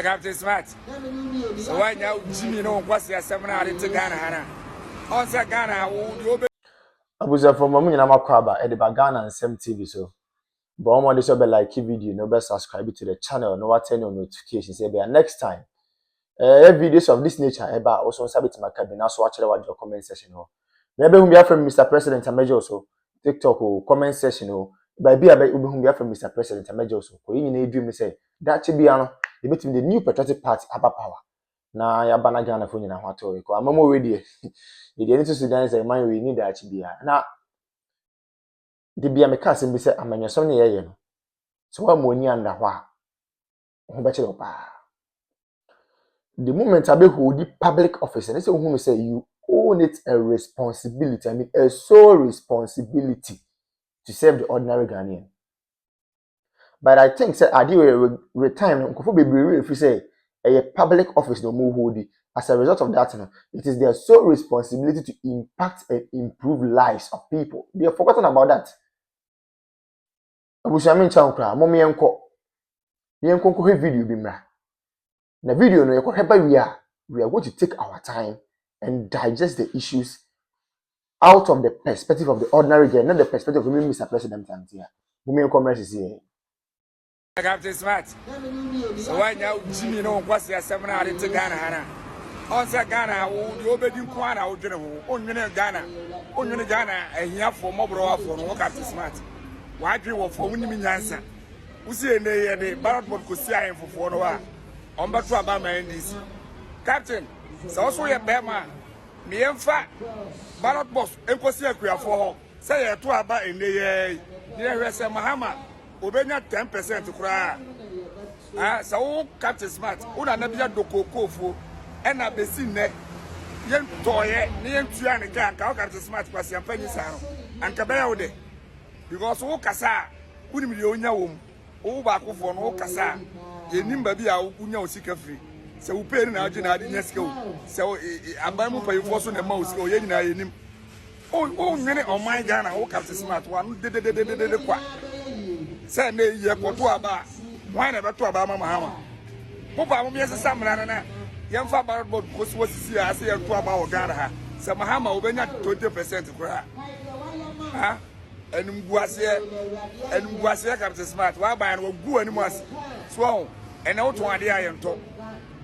Captain Smart. So why now Jimmy no what's your seminar to Ghana Hana? On Ghana, will Abuza from Mamu na makwaba e de Ghana and Sem TV so. But omo dey so be like video, no be subscribe to the channel, no what turn on notifications. Say be next time. Videos of this nature eba also sabit makabi na so watch your comment section ho. Maybe whom be from Mr. President Amejo also TikTok or comment section ho. By be whom be from Mr. President Amejo also. Ko yin na dream say that be ano e between the new patriotic party aba power. Na ya bana Ghana fo nyina ho ato ko amamo we dey. The need to Sudan say man we need that be na the be ameka sem be say amanyasom ne ye no. So wa mo ni anda ho a ho be chiro pa. The moment I be hold the public office, and say who say you own it a responsibility. I mean a sole responsibility to serve the ordinary Ghanaian. But I think say I do retirement. Nkofo bebree if you say a public office no more hold it. As a result of that, it is their sole responsibility to impact and improve lives of people. They have forgotten about that. Abushamin chankra, momi enko. Yenko ko video bimra. Na video no yeko heba we are going to take our time and digest the issues out of the perspective of the ordinary girl, not the perspective of Mr. President here. Momi enko mresi here. Captain Smart. So why now Jimmy no what's your seminar to Ghana Hana? On Ghana, will be in Kwana, on Ghana, on Ghana, and here for Mobro for no Captain Smart. Why do you for winning answer? Who say the ballot board could see him for 4 hours? On back to Abama in this. Captain, so also a Bama, me and fat ballot boss, and Cosia for say a 2 hours in the year, Mahama, Obena 10% to cry. So Captain Smart, Una Nabia do Coco. And I be seen that young toy, near Tiana can Captain Smart was your penny sound and Cabell because all Cassa, wouldn't be on your womb, all back for no Cassa, ye nimba be our Uno Sika free. So we pay in our general in Yesco. So I'm by force on the mouse or yen. Oh, many on my Ghana, oh Captain Smart one did the quack. Send me your Cotua, why never to Abama Mahama? Papa will be as a salmon. Young father was here, I say, about Ghana. Some Mahama will not 20% cry. And was here, Captain Smart, why by and go and must swallow and out one day I am told.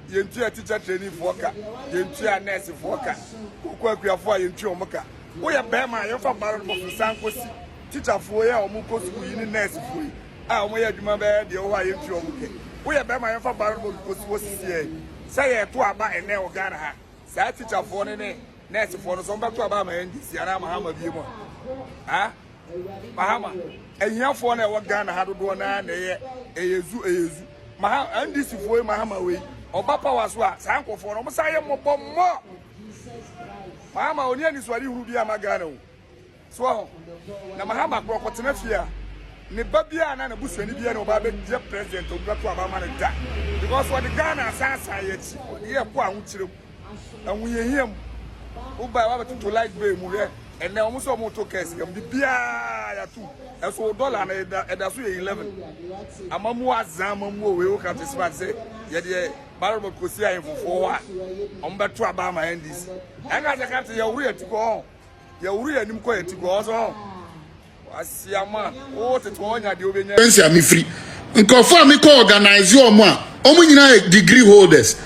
You enter teacher training for car, you enter nurse for car, who work your fire in Chomoka. We are Bama, your father of Sankosi, teacher for your Mukos in nurse for you. I may remember the Ohio in Chomoka. We are Bama, your father was here. Say a 2 hours and now Ghana. Say teacher for any nurse for some back to Abama and this Yana Mahama Bimo. Ah, Mahama, and your phone what Ghana had to do on a yezu. Mahama, and this is for Mahama way. Or Papa was what? Sanko for almost I am more. Mahama only is what you will be a Magano. So, Namahama broke what's enough here. Nebabia and a bush and the Obabe president of Abama because what the Ghana society, here, and we hear him who by to like Bay and now almost almost took us the Bia too. That's $1 and that's 11. A Mamma Zamamu will look at this man say, yet the Barrow could see him for 4 hours on back to Abama and this. And as I got to your rear to go on, your rear and quiet to go on. Pension me free. Confirm me ko organize your man. Omo nyina degree holders.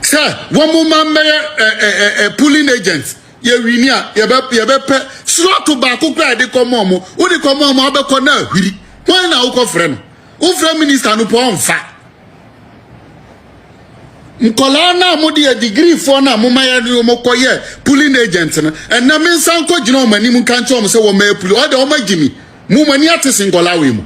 Sir, one woman may pooling agents. Ye winia, ye be slot to back ko cry de komo. Who de komo mo abeko na hwiri. Why na wo ko frem? Wo frem minister no po onfa. Nkola na modi a degree for na mo maya no mo koye pooling agent no and na me san ko gina o mani mu kan che o se wo ma puli o de o ma gimi mu mani atese nkola we mu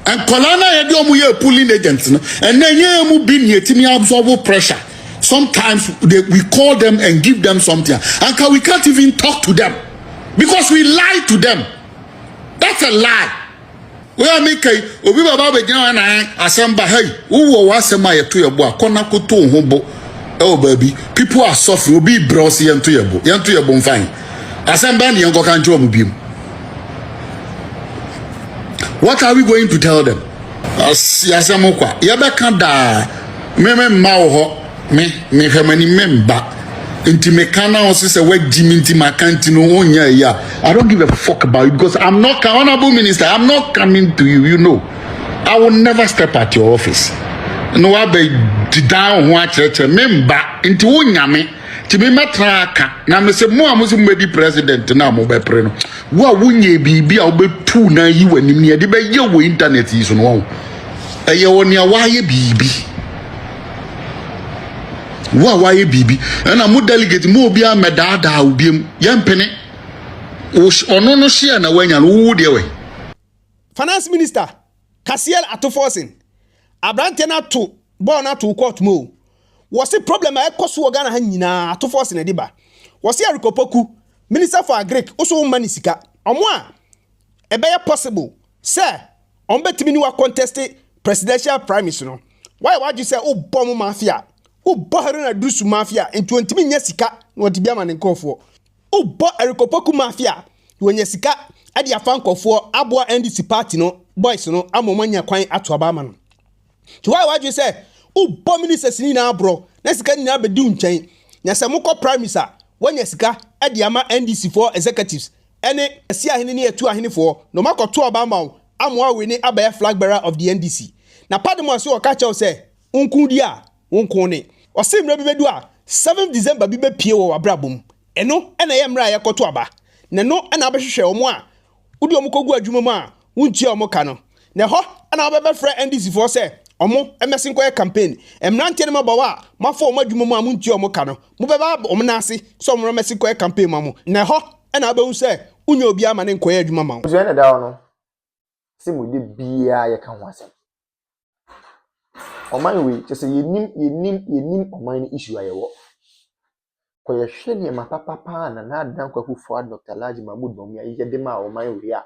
nkola na ye de o mu ye pooling agent no and na ye mu bi ni etimi absorb pressure. Sometimes we call them and give them something and we can't even talk to them because we lie to them. That's a lie. Where make obi baba be gina na asamba hey wo wasema ye to yebo akona koto hobo oh baby people are suffering obi bros ye to yebo mfan asamba ne yanko kan jo mu biem. What are we going to tell them? Asiyasɛm kwa yɛbɛka daa me mma wo hɔ me hwɛmani memba nti meka na wo sɛ wagyi me nti makanti no wonya ya I don't give a fuck about it because I'm not honorable minister. I'm not coming to you, you know. I will never step at your office. No I be down ho akyerɛkyerɛ memba nti wonya me ti me metra aka na me se mo amuso mbedi president na mo be pre no wo a wonye bibi a obetu na yi wanim ne de be ye wo internet yi so no wo eye woni a waye bibi wo a waye bibi na mo delegate mo obi a medada obiem ye mpene ono no share na wanya no wo de we finance minister Kasiel Atoforsin abrante na to ball na to court mo was the problem I koso Ghana ha nyina Atoforsin na diba was here Rikopoku minister for agric also money sika omo a ebeye possible sir on betimi ni wa contest presidential primaries no why you say o bomb mafia o bohare na dusu mafia enti ontimi nya sika na odi bia ma ne nkofo o bo Rikopoku mafia wonya sika ade afa nkofo aboa NDC party no boys no amomanya kwan ato abama no to why you say o bomb ministers ni na abro na sika ni na bedi untwen nya se mokọ primaries a wonya sika ade ama NDC for executives ene asia hene ne etu ahene for no makoto abama amwa we ni abaya flag bearer of the NDC na padmo so o ka chaw say unkudi a unkun ne o se mra bi bedu a 7th December bi be pie wo abrabom eno ena ye mra yakoto aba na no ena abehwehwe omo a udi omo kogu adwuma mu a wunti omo ka no na ho ena obebe frɛ NDC for say omo emesin koye campaign emrante ne mabawa mafo omo adwuma mu a munti omo ka no mo beba omo na ase so omo emesin koye campaign mamu na ho ena abehu say unya obi ama ne koye adwuma mamu so ene da no si mu de bia ye ka ho asem oman we just yenim oman ni issue ayewo ko ye hwe ne ma papa na adan kwaku for Dr. Laji Mahmood Bawumia ye de ma oman we a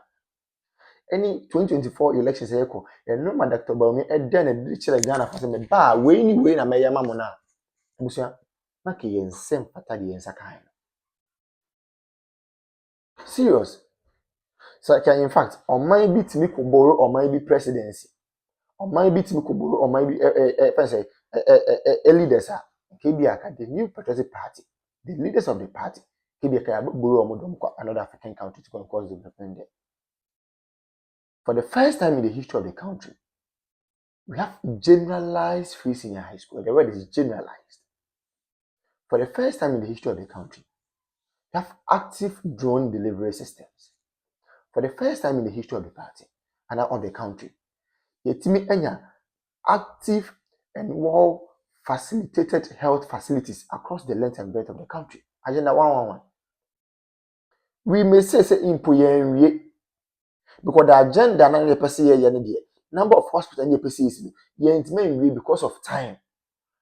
any 2024 elections eko eno ma Dr. Bawumia e den e de kire Ghana fa se me ba we ni na meyama mo na busia na ke ye nsem pata de yensa kan serious so in fact oman bit me ko borrow oman bi presidency oman bit me ko borrow oman bi say leaders are KBA the new patriotic party the leaders of the party KBA borrow omodom kwa another African country to cause development there. For the first time in the history of the country, we have generalized free senior high school. The word is generalized. For the first time in the history of the country, we have active drone delivery systems. For the first time in the history of the party and of the country, yetimi enya active and well facilitated health facilities across the length and breadth of the country. Agenda 111. We may say impoyen because the agenda na the person here number of hospitals in the person is because of time.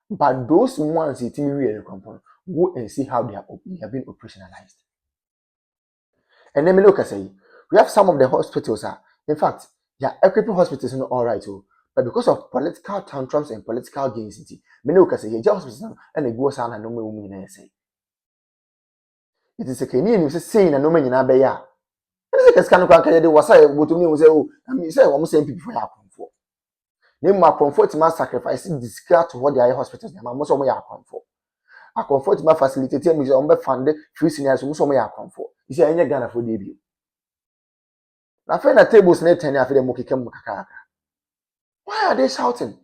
But those ones yetimi component go and see how they have been operationalized. And then look, I say we have some of the hospitals in fact, equipping hospitals not all right, but because of political tantrums and political gains, many look, I say hospitals and they go sound and no me say. It is a Kenyan who saying and no man in Abeya. And this kind of crack was I go to me and say, oh, I mean, say, almost same people for comfort. Name my comfort my sacrifice discard to what the hospitals, most of my comfort. I comfort my facilitator, me on funded free seniors, most of my comfort. You say, I ain't gonna for debut. Na friend at tables net 10 after the Mokikem Makaka. Why are they shouting?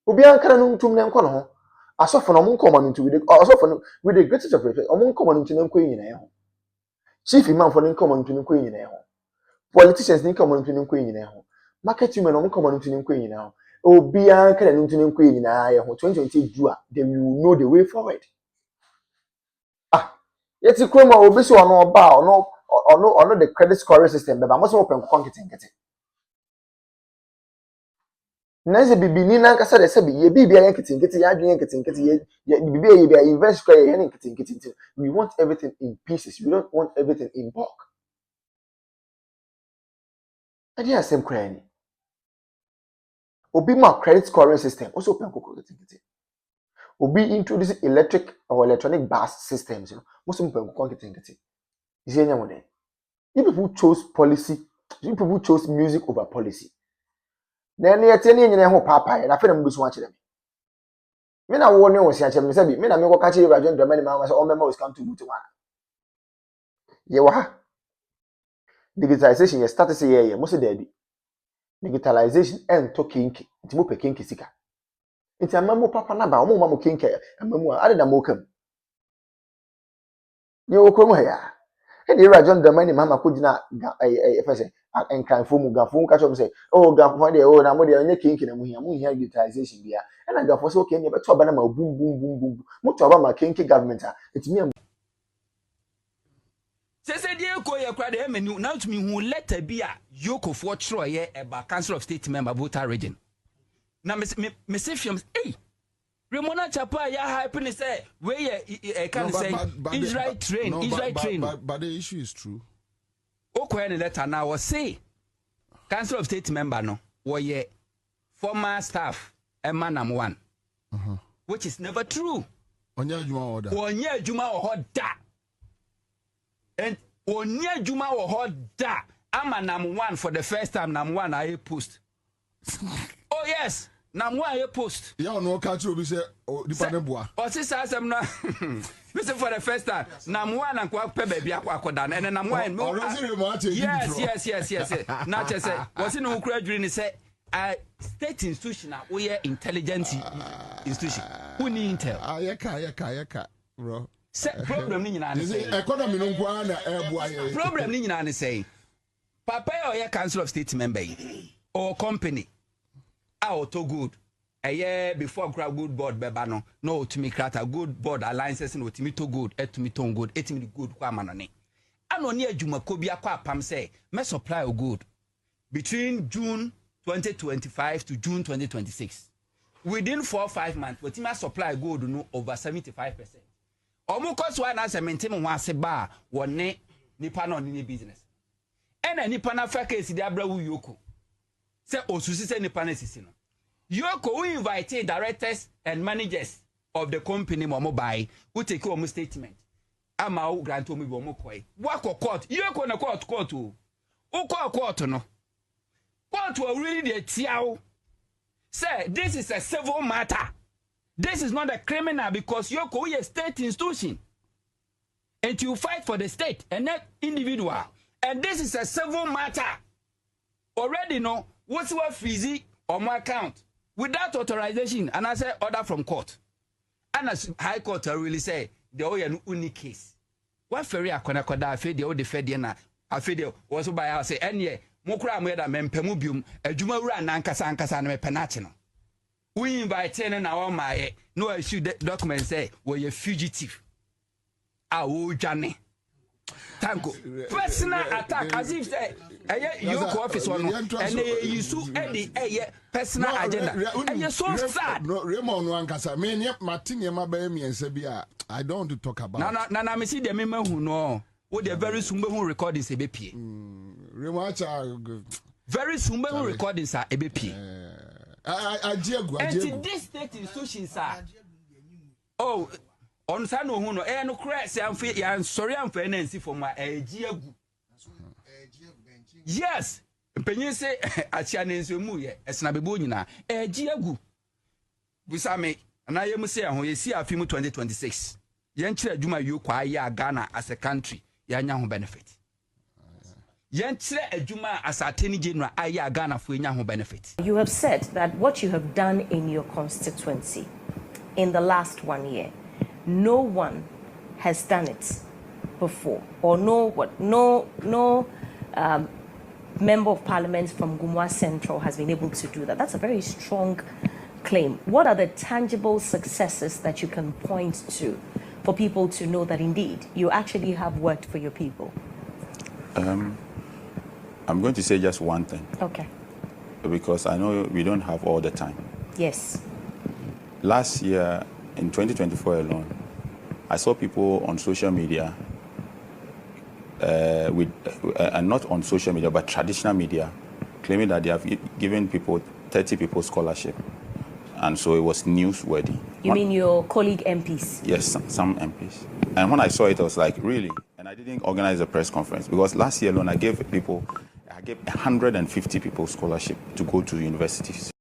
Ubian Kanum to them call home. I saw for no common into with the greatest of it, among common into them queen in a home. Chief imam for them common to them queen in a home. Politicians didn't come into them queen in a home. Market women on common into them queen now. Ubian Kanum to them queen in a home. 2020 Jua, then you know the way forward. Yet you come over so no bow, no the credit scoring system, but I must open conking. Nancy bibi ni na kasa de sebi ye bibi ayen kitinkiti ya adwen kitinkiti ye bibi ye bia invest kwa ye hen kitinkiti. We want everything in pieces. We don't want everything in bulk. Adi asem kra ni. Obi ma credit scoring system also open koko kitinkiti. Obi introduce electric or electronic bus systems, most open koko kitinkiti. You see anyone? You people chose policy, you people chose music over policy. Then you tell you know papa, and I feel them good watch them. Me na wo ne wo sia chem se bi me na me ko ka che Region Dramani ma say all members come to Butuu one. Ye wa ha. Digitalization ye start say ye mo se da bi. Digitalization and to kinki. Nti mo pe kinki sika. Nti amamu papa na ba mo ma mo kinki amamu a ade na mo kam. Ye wo krom ha ya. E dey Region Dramani ma ko gina efese enkranfo mu gafo ka chom say oh gafo dey oh na mo dey onye kinki na mo hia digitalization bia. E na gafo so okay ne be to ba na ma boom boom boom boom. Mo to ba ma kinki government a etimi am. Say dey ko ye kwa dey menu now to me hu letter bi a yoko for tro ye eba Council of State member Butuu region. Na me say fiam eh Remona Chapa ya hype ni say we ye can say Israel train. But the issue is true. Okwa ni letter na was say Council of State member no wo ye former staff emanam one. Which is never true. Onya juma order. And Onya Juma or da I'm number one for the first time. Number one I post. Oh yes, number one I post. Yeah, no catch you. We say dependent boy. Or since I'm not. Listen for the first time. Number one and kwa baby akwa dan and then number one. Yes. Not just say what's in Ukraine during say state institution we are intelligence institution. Who need intel? Ayeka, bro. Problem ni nyina say economy no kwa na problem ni nyina say papa or Council of State member or company to good before grab good board beba no to me create a good board alliances no to me to good to me to good etimi good kwa manone ano ni adwuma ko bia kwa pam say me supply o good between June 2025 to June 2026 within 4 or 5 months we team supply good no over 75%. Omu koswa na se maintain mo ase ba wone nipa na oni business. Ena nipa na fa case di abra wu yoko. Se osusi se nipa na sisi no. Yoko we invite directors and managers of the company mo buy, we take omu statement. Ama o grant omu bo mo koi. Wako court, yoko na court o. Uko court no. Court will really dey tiao. Say this is a civil matter. This is not a criminal because Yoko is a state institution. And you fight for the state and not individual. And this is a civil matter. Already know what's what fizzy on my account without authorization. And I say order from court. And as High Court really say the only unique case. What ferry akona koda afi the old fediana afi the was by us say any mokra mo da mempemubium adwuma wura nankasa na mepenache no. We invite and our my no issue document say we're a fugitive. Johnny. Thank you. Personal attack as if say your office one and they use a personal agenda. And you're so sad. No, Raymond Wankasa, me Martin Yamabemi and Sabia. I don't want to talk about Nana, me see the member who know what they're very soon who recordings a BP. Very soon who recordings are a BP. And this state institutions are on Sano Huno, no crash, I'm sorry, I'm for NNC for my Giagu. Yes, Penny say, Achianen's Muye, as Nabibunina, Giagu. Busame, and I am saying, when you see a film 2026, Yantra Juma you kwaya Ghana as a country, Yanyahu benefit. Yantre Juma as Attorney General Aya Ghana for Yanyahu benefit. You have said that what you have done in your constituency in the last 1 year, no one has done it before, or no member of parliament from Gumwa Central has been able to do that. That's a very strong claim. What are the tangible successes that you can point to for people to know that indeed you actually have worked for your people? I'm going to say just one thing. Okay. Because I know we don't have all the time. Yes. Last year, in 2024 alone, I saw people on social media, and not on social media, but traditional media, claiming that they have given people 30 people scholarship. And so it was newsworthy. You mean your colleague MPs? Yes, some MPs. And when I saw it, I was like, really? And I didn't organize a press conference because last year alone, I gave people I gave 150 people scholarship to go to universities.